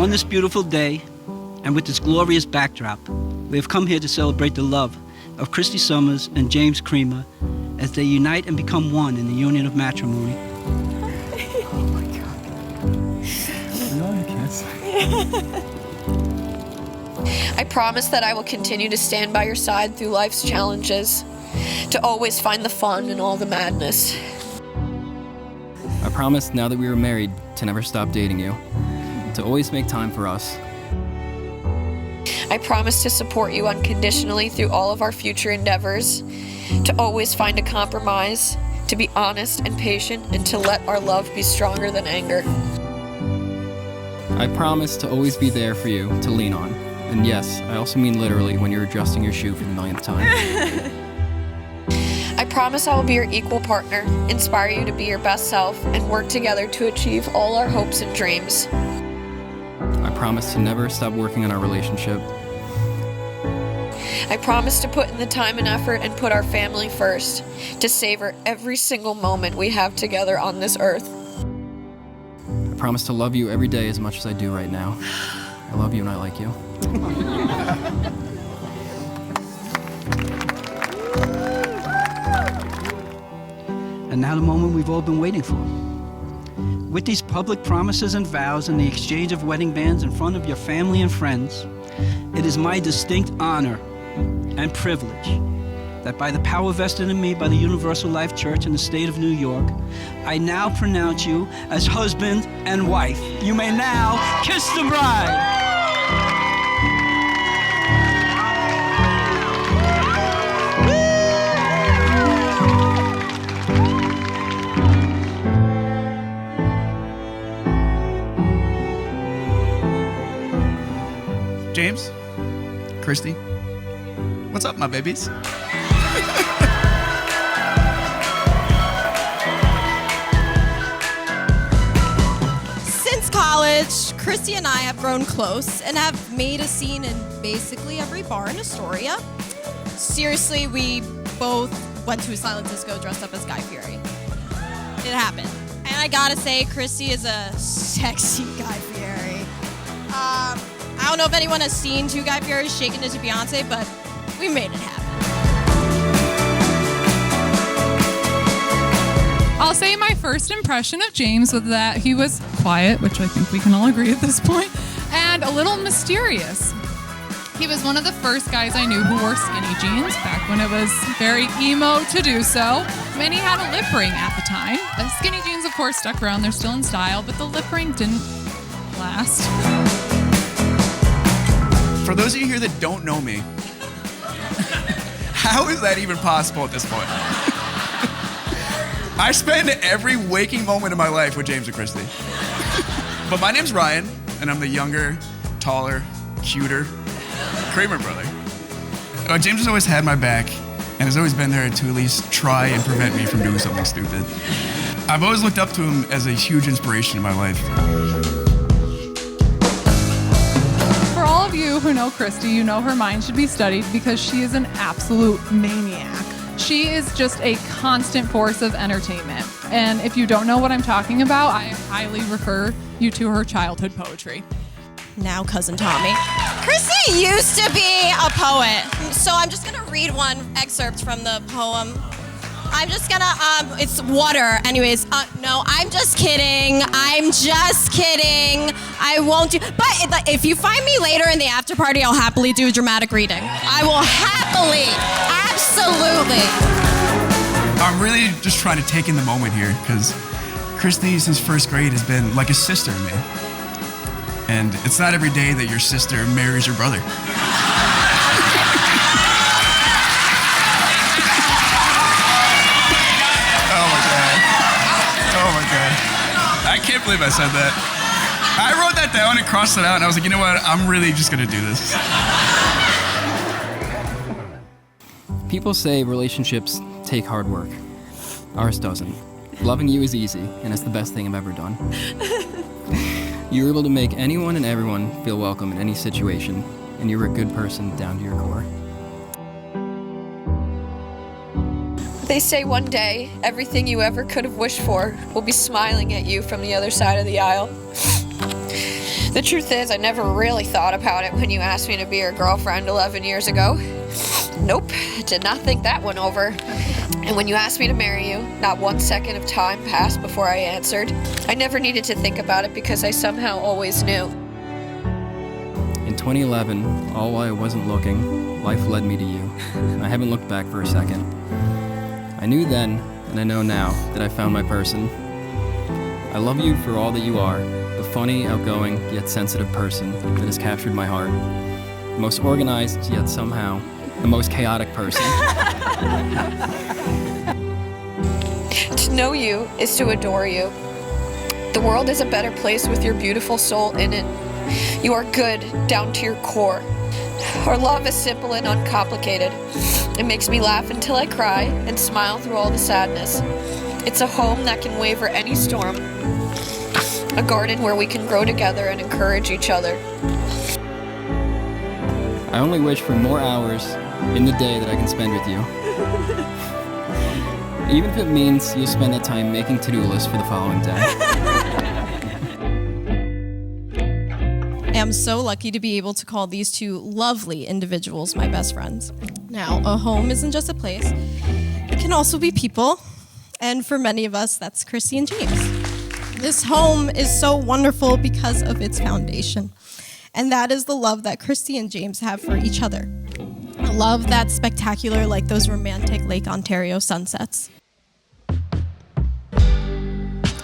On this beautiful day, and with this glorious backdrop, we have come here to celebrate the love of Christy Summers and James Creamer as they unite and become one in the union of matrimony. Oh my God. No, you can't say. I promise that I will continue to stand by your side through life's challenges, to always find the fun in all the madness. I promise, now that we are married, to never stop dating you, to always make time for us. I promise to support you unconditionally through all of our future endeavors, to always find a compromise, to be honest and patient, and to let our love be stronger than anger. I promise to always be there for you to lean on. And yes, I also mean literally when you're adjusting your shoe for the millionth time. I promise I will be your equal partner, inspire you to be your best self, and work together to achieve all our hopes and dreams. I promise to never stop working on our relationship. I promise to put in the time and effort and put our family first, to savor every single moment we have together on this earth. I promise to love you every day as much as I do right now. I love you and I like you. And now the moment we've all been waiting for. With these public promises and vows and the exchange of wedding bands in front of your family and friends, it is my distinct honor and privilege that by the power vested in me by the Universal Life Church in the state of New York, I now pronounce you as husband and wife. You may now kiss the bride. James, Christy, what's up, my babies? Since college, Christy and I have grown close and have made a scene in basically every bar in Astoria. Seriously, we both went to a silent disco dressed up as Guy Fieri. It happened. And I gotta say, Christy is a sexy Guy Fieri. I don't know if anyone has seen two Guy Fieris shaking it to Beyonce, but we made it happen. I'll say my first impression of James was that he was quiet, which I think we can all agree at this point, and a little mysterious. He was one of the first guys I knew who wore skinny jeans back when it was very emo to do so. And he had a lip ring at the time. The skinny jeans, of course, stuck around. They're still in style, but the lip ring didn't last. For those of you here that don't know me, how is that even possible at this point? I spend every waking moment of my life with James and Christy. But my name's Ryan, and I'm the younger, taller, cuter Kramer brother. James has always had my back, and has always been there to at least try and prevent me from doing something stupid. I've always looked up to him as a huge inspiration in my life. For all of you who know Christy, you know her mind should be studied because she is an absolute maniac. She is just a constant force of entertainment. And if you don't know what I'm talking about, I highly refer you to her childhood poetry. Now, Cousin Tommy. Christy used to be a poet, so I'm just gonna read one excerpt from the poem. I'm just gonna, it's water. Anyways, no, I'm just kidding. I'm just kidding. I won't do, but if you find me later in the after party, I'll happily do a dramatic reading. I will happily, absolutely. I'm really just trying to take in the moment here, because Christy, since first grade, has been like a sister to me. And it's not every day that your sister marries your brother. I can't believe I said that. I wrote that down and crossed it out, and I was like, you know what? I'm really just gonna do this. People say relationships take hard work. Ours doesn't. Loving you is easy, and it's the best thing I've ever done. You're able to make anyone and everyone feel welcome in any situation, and you're a good person down to your core. They say one day, everything you ever could have wished for will be smiling at you from the other side of the aisle. The truth is, I never really thought about it when you asked me to be your girlfriend 11 years ago. Nope, did not think that one over. And when you asked me to marry you, not 1 second of time passed before I answered. I never needed to think about it because I somehow always knew. In 2011, all while I wasn't looking, life led me to you. I haven't looked back for a second. I knew then, and I know now, that I found my person. I love you for all that you are, the funny, outgoing, yet sensitive person that has captured my heart. The most organized, yet somehow, the most chaotic person. To know you is to adore you. The world is a better place with your beautiful soul in it. You are good down to your core. Our love is simple and uncomplicated. It makes me laugh until I cry and smile through all the sadness. It's a home that can waver any storm. A garden where we can grow together and encourage each other. I only wish for more hours in the day that I can spend with you. Even if it means you'll spend that time making to-do lists for the following day. I am so lucky to be able to call these two lovely individuals my best friends. Now, a home isn't just a place. It can also be people. And for many of us, that's Christy and James. This home is so wonderful because of its foundation. And that is the love that Christy and James have for each other. A love that's spectacular like those romantic Lake Ontario sunsets.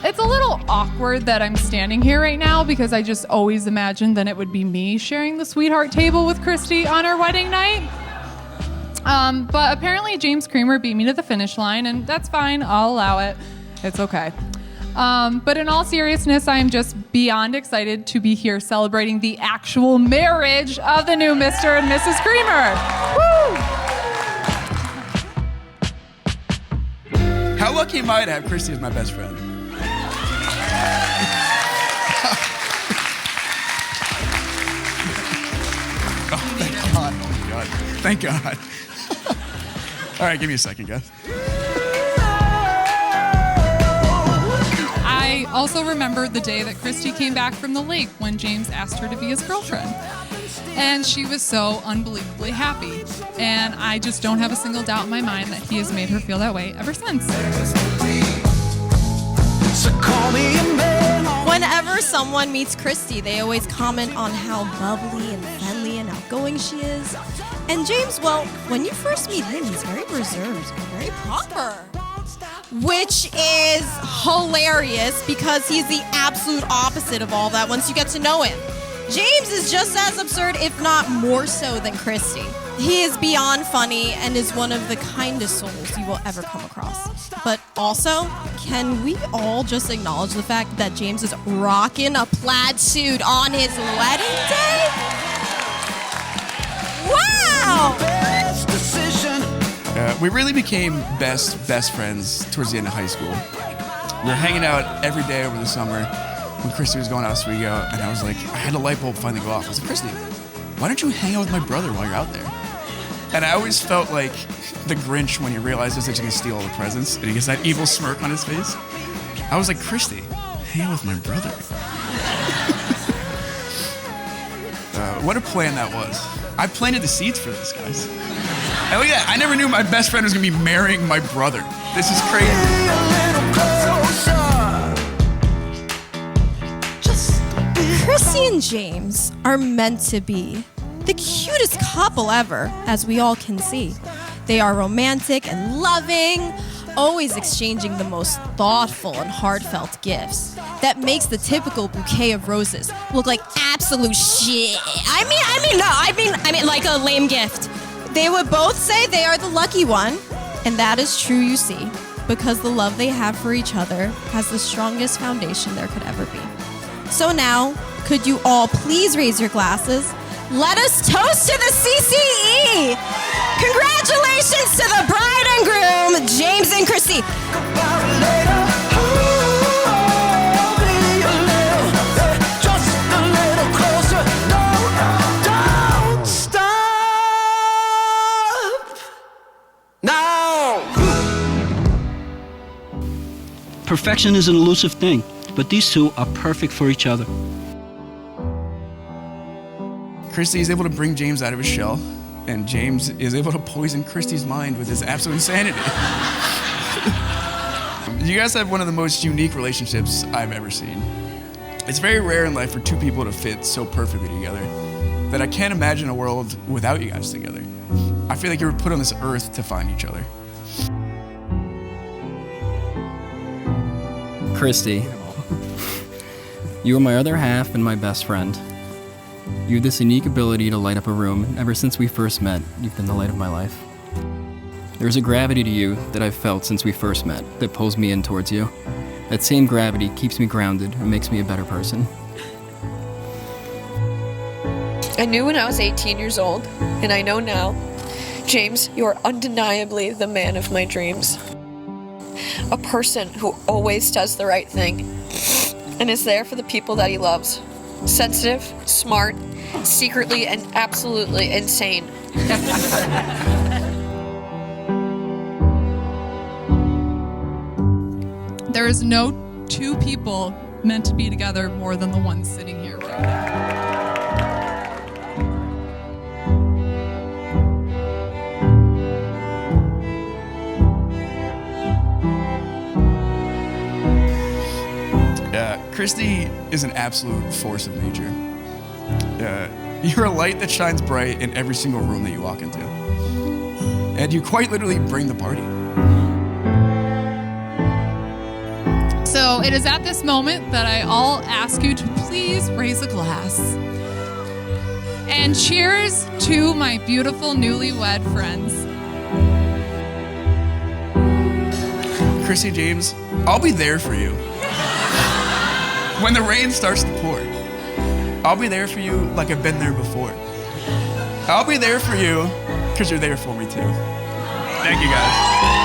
It's a little awkward that I'm standing here right now because I just always imagined that it would be me sharing the sweetheart table with Christy on our wedding night. But apparently James Creamer beat me to the finish line, and that's fine. I'll allow it. It's okay. But in all seriousness, I am just beyond excited to be here celebrating the actual marriage of the new Mr. and Mrs. Creamer. Woo! How lucky am I to have Christy as my best friend? Oh, thank God. Oh, my God. Thank God. All right, give me a second, guys. I also remember the day that Christy came back from the lake when James asked her to be his girlfriend. And she was so unbelievably happy. And I just don't have a single doubt in my mind that he has made her feel that way ever since. Whenever someone meets Christy, they always comment on how bubbly and friendly and outgoing she is. And James, well, when you first meet him, he's very reserved and very proper. Which is hilarious because he's the absolute opposite of all that once you get to know him. James is just as absurd, if not more so, than Christy. He is beyond funny and is one of the kindest souls you will ever come across. But also, can we all just acknowledge the fact that James is rocking a plaid suit on his wedding day? Wow! We really became best friends towards the end of high school. We were hanging out every day over the summer when Christy was going to Oswego, and I was like, I had a light bulb finally go off. I was like, Christy, why don't you hang out with my brother while you're out there? And I always felt like the Grinch when he realizes that he's going to steal all the presents, and he gets that evil smirk on his face. I was like, Christy, hang out with my brother. What a plan that was. I planted the seeds for this, guys. And look at that, I never knew my best friend was going to be marrying my brother. This is crazy. Christy and James are meant to be the cutest couple ever, as we all can see. They are romantic and loving, always exchanging the most thoughtful and heartfelt gifts that makes the typical bouquet of roses look like absolute shit. I mean like a lame gift. They would both say they are the lucky one, and that is true, you see, because the love they have for each other has the strongest foundation there could ever be. So now, could you all please raise your glasses? Let us toast to the CCE! Congratulations to the bride and groom, James and Christy. Perfection is an elusive thing, but these two are perfect for each other. Christy is able to bring James out of his shell, and James is able to poison Christy's mind with his absolute insanity. You guys have one of the most unique relationships I've ever seen. It's very rare in life for two people to fit so perfectly together that I can't imagine a world without you guys together. I feel like you were put on this earth to find each other. Christy, you are my other half and my best friend. You have this unique ability to light up a room, and ever since we first met, you've been the light of my life. There's a gravity to you that I've felt since we first met that pulls me in towards you. That same gravity keeps me grounded and makes me a better person. I knew when I was 18 years old, and I know now, James, you are undeniably the man of my dreams. A person who always does the right thing and is there for the people that he loves. Sensitive, smart, secretly and absolutely insane. There is no two people meant to be together more than the one sitting here right now. Christy is an absolute force of nature. You're a light that shines bright in every single room that you walk into. And you quite literally bring the party. So it is at this moment that I'll ask you to please raise a glass. And cheers to my beautiful newlywed friends. Christy, James, I'll be there for you. When the rain starts to pour, I'll be there for you like I've been there before. I'll be there for you because you're there for me too. Thank you, guys.